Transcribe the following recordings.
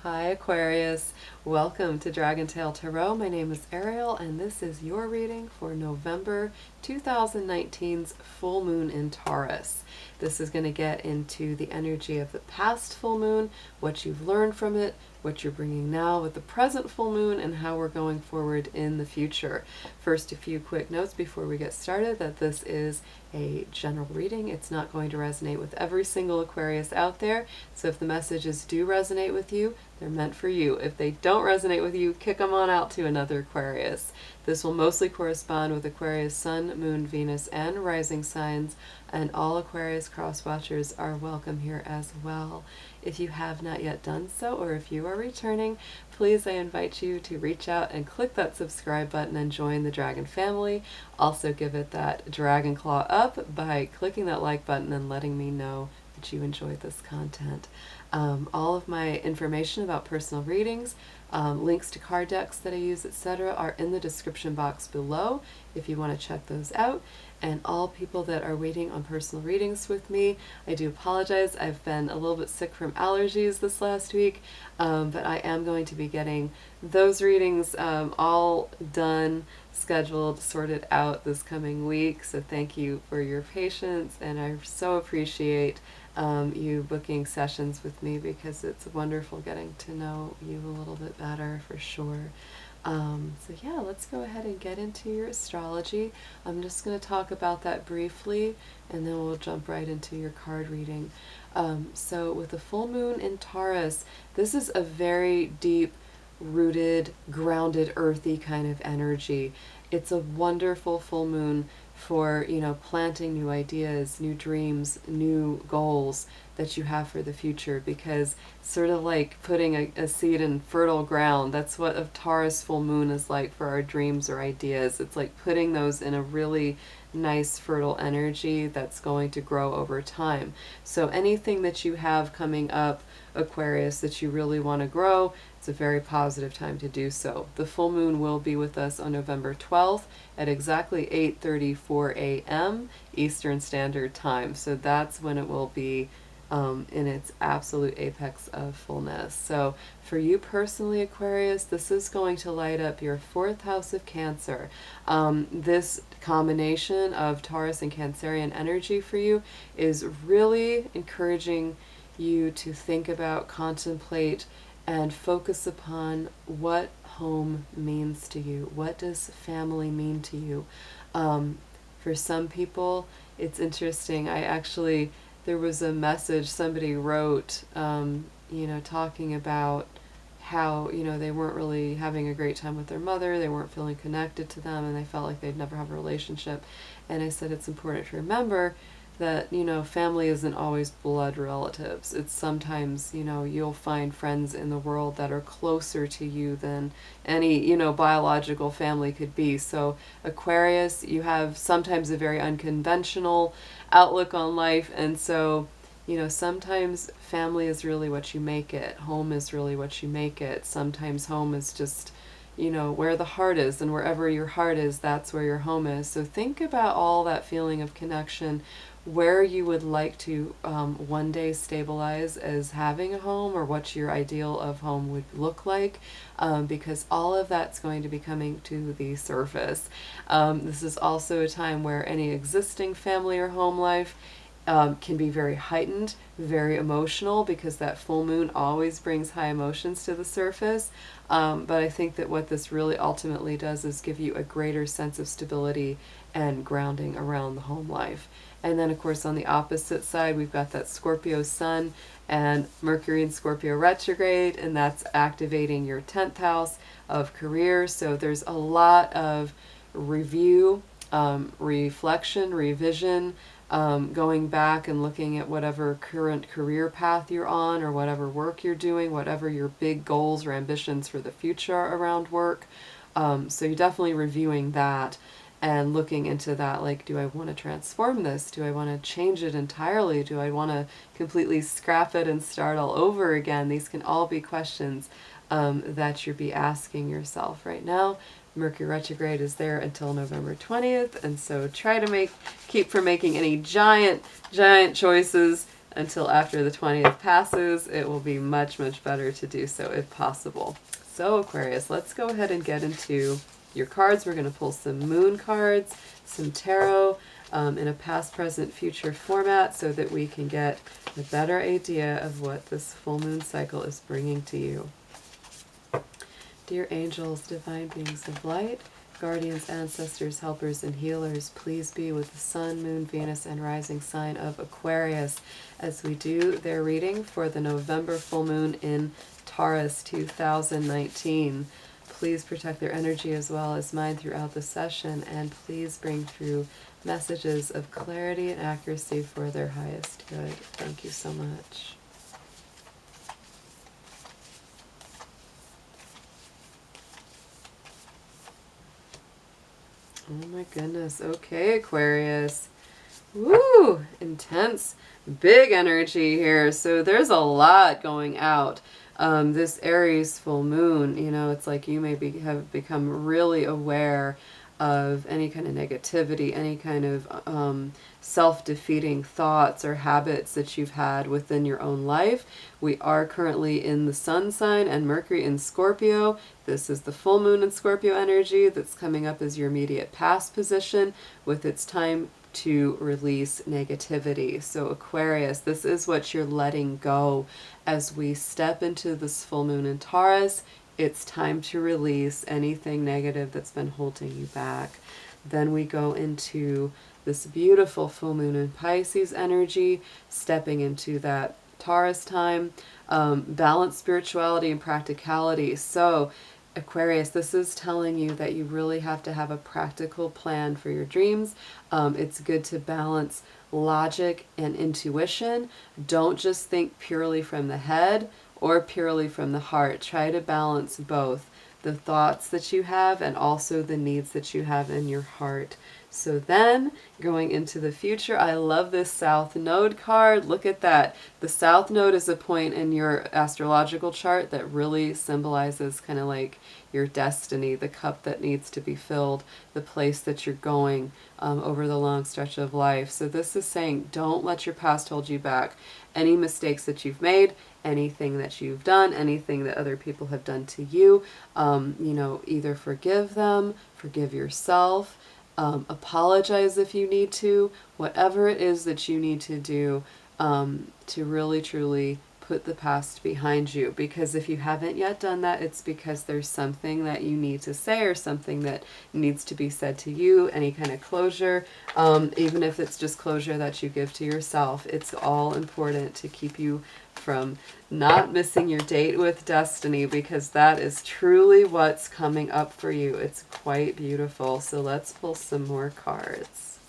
Hi Aquarius, welcome to DragonTaleTarot. My name is Ariel and this is your reading for November 2019's full moon in Taurus. This is going to get into the energy of the past full moon, what you've learned from it, what you're bringing now with the present full moon, and how we're going forward in the future. First, a few quick notes before we get started that this is a general reading. It's not going to resonate with every single Aquarius out there, so if the messages do resonate with you, they're meant for you. If they don't resonate with you, kick them on out to another Aquarius. This will mostly correspond with Aquarius Sun, Moon, Venus, and rising signs, and all Aquarius cross-watchers are welcome here as well. If you have not yet done so, or if you are returning, please, I invite you to reach out and click that subscribe button and join the Dragon family. Also give it that dragon claw up by clicking that like button and letting me know that you enjoyed this content. All of my information about personal readings, links to card decks that I use, etc., are in the description box below if you want to check those out. And all people that are waiting on personal readings with me, I do apologize. I've been a little bit sick from allergies this last week, but I am going to be getting those readings all done, scheduled, sorted out this coming week. So thank you for your patience, and I so appreciate you booking sessions with me because it's wonderful getting to know you a little bit better for sure. So yeah, let's go ahead and get into your astrology. I'm just going to talk about that briefly and then we'll jump right into your card reading. So with the full moon in Taurus, this is a very deep rooted, grounded, earthy kind of energy. It's a wonderful full moon for, planting new ideas, new dreams, new goals that you have for the future, because sort of like putting a seed in fertile ground, that's what a Taurus full moon is like for our dreams or ideas. It's like putting those in a really nice fertile energy that's going to grow over time. So anything that you have coming up, Aquarius, that you really want to grow, it's a very positive time to do so. The full moon will be with us on November 12th at exactly 8:34 a.m. Eastern Standard Time. So that's when it will be in its absolute apex of fullness. So for you personally, Aquarius, this is going to light up your fourth house of Cancer. This combination of Taurus and Cancerian energy for you is really encouraging you to think about, contemplate, and focus upon what home means to you. What does family mean to you? For some people, it's interesting. There was a message somebody wrote, talking about how, they weren't really having a great time with their mother, they weren't feeling connected to them, and they felt like they'd never have a relationship. And I said it's important to remember that, family isn't always blood relatives. It's sometimes, you'll find friends in the world that are closer to you than any, biological family could be. So Aquarius, you have sometimes a very unconventional outlook on life, and so, sometimes family is really what you make it. Home is really what you make it. Sometimes home is just, where the heart is, and wherever your heart is, that's where your home is. So think about all that feeling of connection, where you would like to one day stabilize as having a home, or what your ideal of home would look like, because all of that's going to be coming to the surface. This is also a time where any existing family or home life can be very heightened, very emotional, because that full moon always brings high emotions to the surface. But I think that what this really ultimately does is give you a greater sense of stability and grounding around the home life. And then, of course, on the opposite side, we've got that Scorpio Sun and Mercury in Scorpio retrograde, and that's activating your 10th house of career. So there's a lot of review, reflection, revision, going back and looking at whatever current career path you're on, or whatever work you're doing, whatever your big goals or ambitions for the future are around work. So you're definitely reviewing that and looking into that, like, do I want to transform this? Do I want to change it entirely? Do I want to completely scrap it and start all over again? These can all be questions that you'll be asking yourself right now. Mercury retrograde is there until November 20th, and so try to keep from making any giant choices until after the 20th passes, it will be much, much better to do so if possible. So Aquarius, let's go ahead and get into your cards. We're going to pull some moon cards, some tarot, in a past, present, future format so that we can get a better idea of what this full moon cycle is bringing to you. Dear angels, divine beings of light, guardians, ancestors, helpers, and healers, please be with the Sun, Moon, Venus, and rising sign of Aquarius as we do their reading for the November full moon in Taurus 2019. Please protect their energy as well as mine throughout the session, and please bring through messages of clarity and accuracy for their highest good. Thank you so much. Oh my goodness. Okay, Aquarius. Woo! Intense, big energy here. So there's a lot going out. This Aries full moon, you know, it's like you may have become really aware of any kind of negativity, any kind of self-defeating thoughts or habits that you've had within your own life. We are currently in the Sun sign and Mercury in Scorpio. This is the full moon in Scorpio energy that's coming up as your immediate past position with its time to release negativity. So Aquarius, this is what you're letting go as we step into this full moon in Taurus. It's time to release anything negative that's been holding you back. Then we go into this beautiful full moon in Pisces energy, stepping into that Taurus time, balance spirituality and practicality. So Aquarius, this is telling you that you really have to have a practical plan for your dreams. It's good to balance logic and intuition. Don't just think purely from the head or purely from the heart. Try to balance both the thoughts that you have and also the needs that you have in your heart. So then, going into the future, I love this South Node card. Look at that. The South Node is a point in your astrological chart that really symbolizes kind of like your destiny, the cup that needs to be filled, the place that you're going over the long stretch of life. So this is saying, don't let your past hold you back. Any mistakes that you've made, anything that you've done, anything that other people have done to you, you know, either forgive them, forgive yourself, apologize if you need to, whatever it is that you need to do to really truly put the past behind you. Because if you haven't yet done that, it's because there's something that you need to say or something that needs to be said to you, any kind of closure, even if it's just closure that you give to yourself. It's all important to keep you from not missing your date with destiny, because that is truly what's coming up for you. It's quite beautiful. So let's pull some more cards.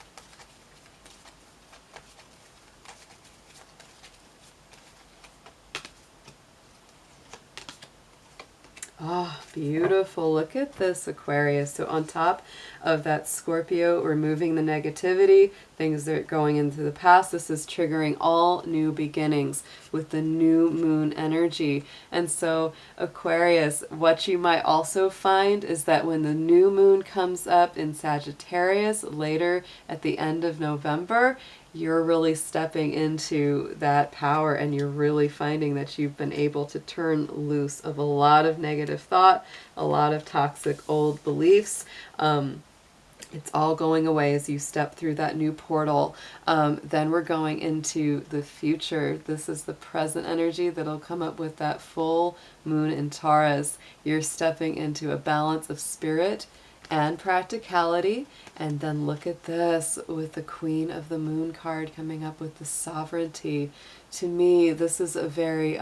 Oh, beautiful. Look at this, Aquarius. So on top of that Scorpio, removing the negativity, things that are going into the past, this is triggering all new beginnings with the new moon energy. And so Aquarius, what you might also find is that when the new moon comes up in Sagittarius later at the end of November, you're really stepping into that power, and you're really finding that you've been able to turn loose of a lot of negative thought, a lot of toxic old beliefs. It's all going away as you step through that new portal. Then we're going into the future. This is the present energy that'll come up with that full moon in Taurus. You're stepping into a balance of spirit and practicality. And then look at this with the Queen of the Moon card coming up with the sovereignty. To me, this is a very,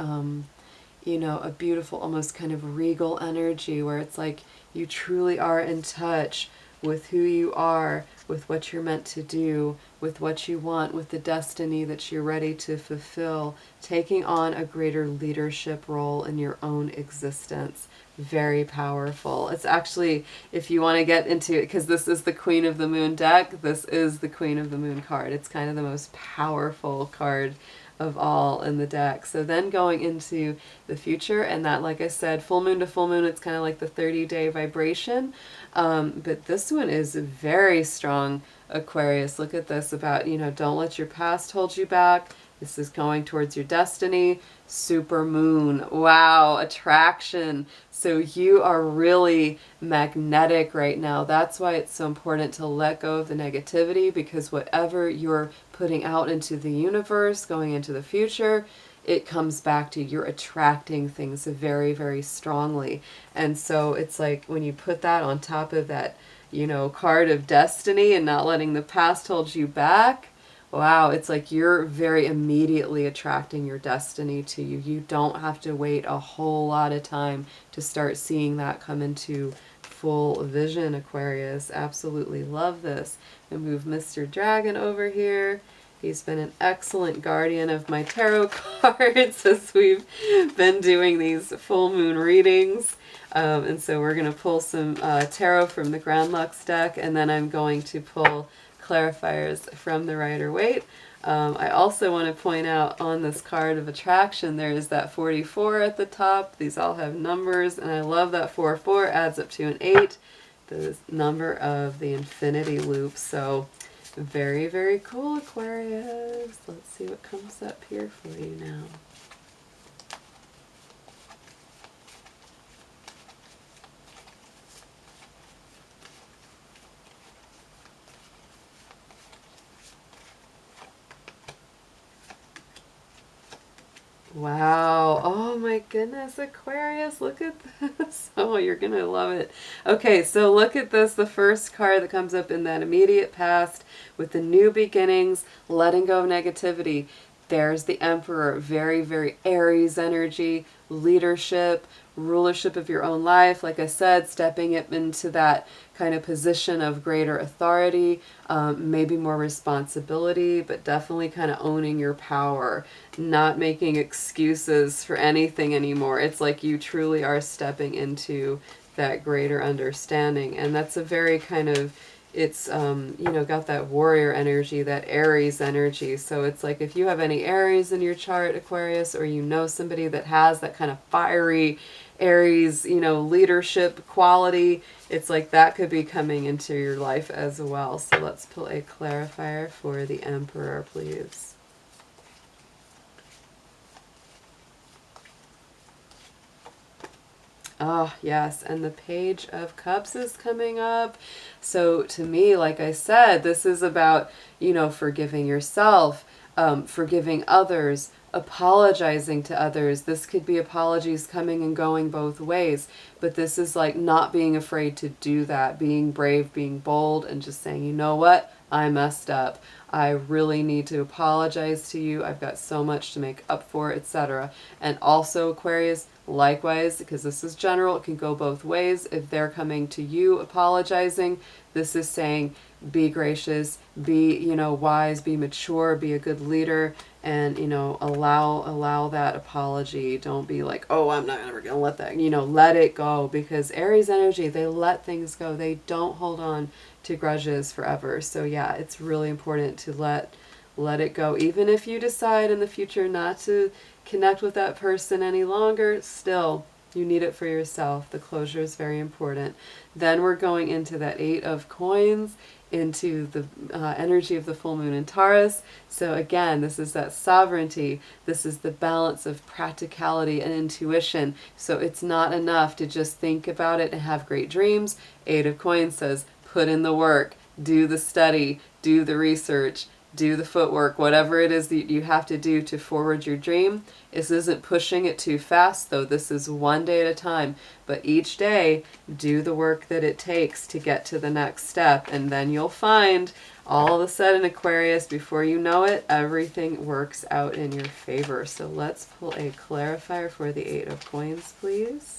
you know, a beautiful, almost kind of regal energy where it's like you truly are in touch with who you are, with what you're meant to do, with what you want, with the destiny that you're ready to fulfill, taking on a greater leadership role in your own existence. Very powerful. It's actually, if you want to get into it, because this is the Queen of the Moon deck, this is the Queen of the Moon card. It's kind of the most powerful card of all in the deck. So then going into the future, and that, like I said, full moon to full moon, it's kind of like the 30-day vibration. But this one is very strong, Aquarius. Look at this about, you know, don't let your past hold you back. This is going towards your destiny. Super moon. Wow, attraction. So you are really magnetic right now. That's why it's so important to let go of the negativity, because whatever you're putting out into the universe, going into the future, it comes back to you. You're attracting things very, very strongly. And so it's like when you put that on top of that, you know, card of destiny and not letting the past hold you back, wow, it's like you're very immediately attracting your destiny to you. You don't have to wait a whole lot of time to start seeing that come into full vision, Aquarius. Absolutely love this. And move Mr. Dragon over here. He's been an excellent guardian of my tarot cards as we've been doing these full moon readings. And so we're going to pull some tarot from the Grand Lux deck, and then I'm going to pull clarifiers from the Rider-Waite. I also want to point out on this card of attraction, there is that 44 at the top. These all have numbers, and I love that 4 adds up to an 8, the number of the infinity loop. So very, very cool, Aquarius. Let's see what comes up here for you now. Wow. Oh my goodness, Aquarius, look at this. Oh, you're going to love it. Okay, so look at this. The first card that comes up in that immediate past with the new beginnings, letting go of negativity. There's the Emperor, very, very Aries energy, leadership, rulership of your own life. Like I said, stepping up into that kind of position of greater authority, maybe more responsibility, but definitely kind of owning your power, not making excuses for anything anymore. It's like you truly are stepping into that greater understanding. And that's a very kind of, it's, you know, got that warrior energy, that Aries energy. So it's like if you have any Aries in your chart, Aquarius, or you know somebody that has that kind of fiery Aries, you know, leadership quality, it's like that could be coming into your life as well. So let's pull a clarifier for the Emperor, please. Oh, yes, and the Page of Cups is coming up. So to me, like I said, this is about, you know, forgiving yourself, forgiving others, apologizing to others. This could be apologies coming and going both ways, but this is like not being afraid to do that, being brave, being bold, and just saying, you know what, I messed up. I really need to apologize to you. I've got so much to make up for, etc. And also, Aquarius, likewise, because this is general, it can go both ways. If they're coming to you apologizing, this is saying be gracious, be, you know, wise, be mature, be a good leader, and, you know, allow that apology. Don't be like, oh, I'm not ever gonna let that, you know, let it go. Because Aries energy, they let things go. They don't hold on to grudges forever. So yeah, it's really important to let it go. Even if you decide in the future not to connect with that person any longer, still you need it for yourself. The closure is very important. Then we're going into that 8 of Coins, into the energy of the full moon in Taurus. So again, this is that sovereignty. This is the balance of practicality and intuition. So it's not enough to just think about it and have great dreams. 8 of Coins says put in the work, do the study, do the research, do the footwork, whatever it is that you have to do to forward your dream. This isn't pushing it too fast, though. This is one day at a time. But each day, do the work that it takes to get to the next step. And then you'll find, all of a sudden, Aquarius, before you know it, everything works out in your favor. So let's pull a clarifier for the 8 of Coins, please.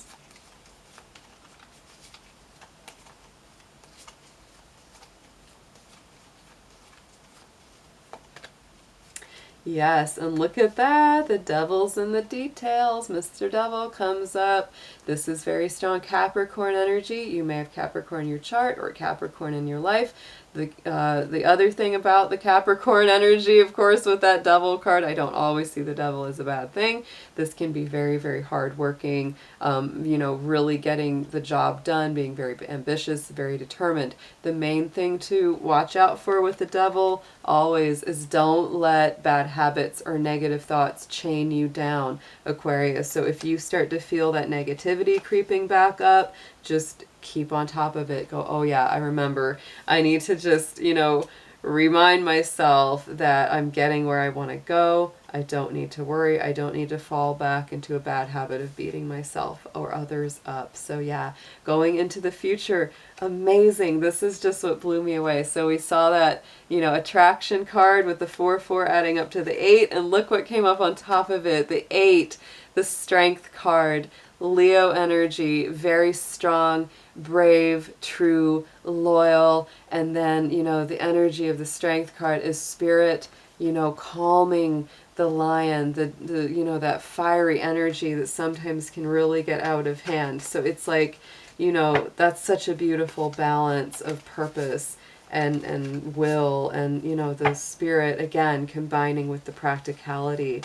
Yes, and look at that. The devil's in the details. Mr. Devil comes up. This is very strong Capricorn energy. You may have Capricorn in your chart or Capricorn in your life. The other thing about the Capricorn energy, of course, with that Devil card, I don't always see the Devil as a bad thing. This can be very, very hardworking, you know, really getting the job done, being very ambitious, very determined. The main thing to watch out for with the Devil always is don't let bad habits or negative thoughts chain you down, Aquarius. So if you start to feel that negativity creeping back up, just keep on top of it. Go, oh yeah, I remember. I need to just, you know, remind myself that I'm getting where I want to go. I don't need to worry. I don't need to fall back into a bad habit of beating myself or others up. So yeah, going into the future, amazing. This is just what blew me away. So we saw that, you know, attraction card with the 4-4 adding up to the 8, and look what came up on top of it, the 8, the strength card. Leo energy, very strong, brave, true, loyal, and then, you know, the energy of the strength card is spirit, you know, calming the lion, the you know, that fiery energy that sometimes can really get out of hand. So it's like, you know, that's such a beautiful balance of purpose and will, and, you know, the spirit, again, combining with the practicality.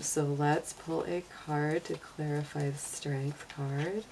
So let's pull a card to clarify the strength card.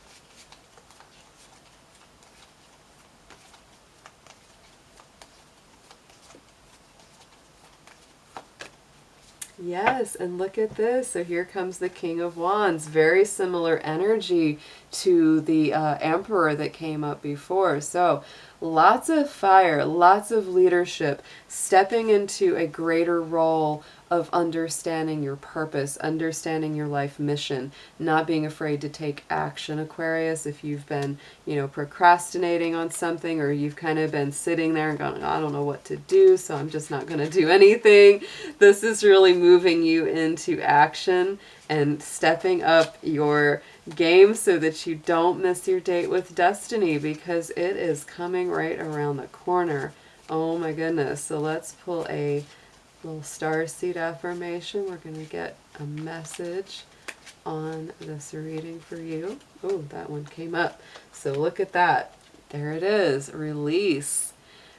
Yes, and look at this. So here comes the King of Wands. Very similar energy to the Emperor that came up before. So lots of fire, lots of leadership, stepping into a greater role of understanding your purpose, understanding your life mission, not being afraid to take action, Aquarius. If you've been, you know, procrastinating on something, or you've kind of been sitting there and going, I don't know what to do, so I'm just not going to do anything. This is really moving you into action and stepping up your game so that you don't miss your date with destiny, because it is coming right around the corner. Oh my goodness. So let's pull a little starseed affirmation. We're going to get a message on this reading for you. Oh, that one came up. So look at that. There it is. Release.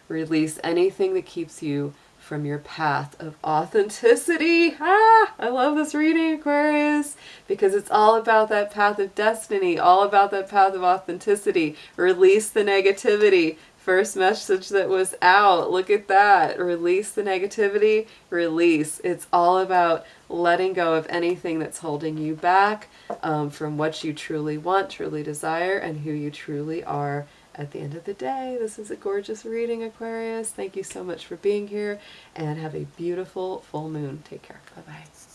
Release anything that keeps you from your path of authenticity. I love this reading, Aquarius, because it's all about that path of destiny, all about that path of authenticity. Release the negativity. First message that was out. Look at that. Release the negativity. Release. It's all about letting go of anything that's holding you back from what you truly want, truly desire, and who you truly are. At the end of the day, this is a gorgeous reading, Aquarius. Thank you so much for being here, and have a beautiful full moon. Take care. Bye-bye.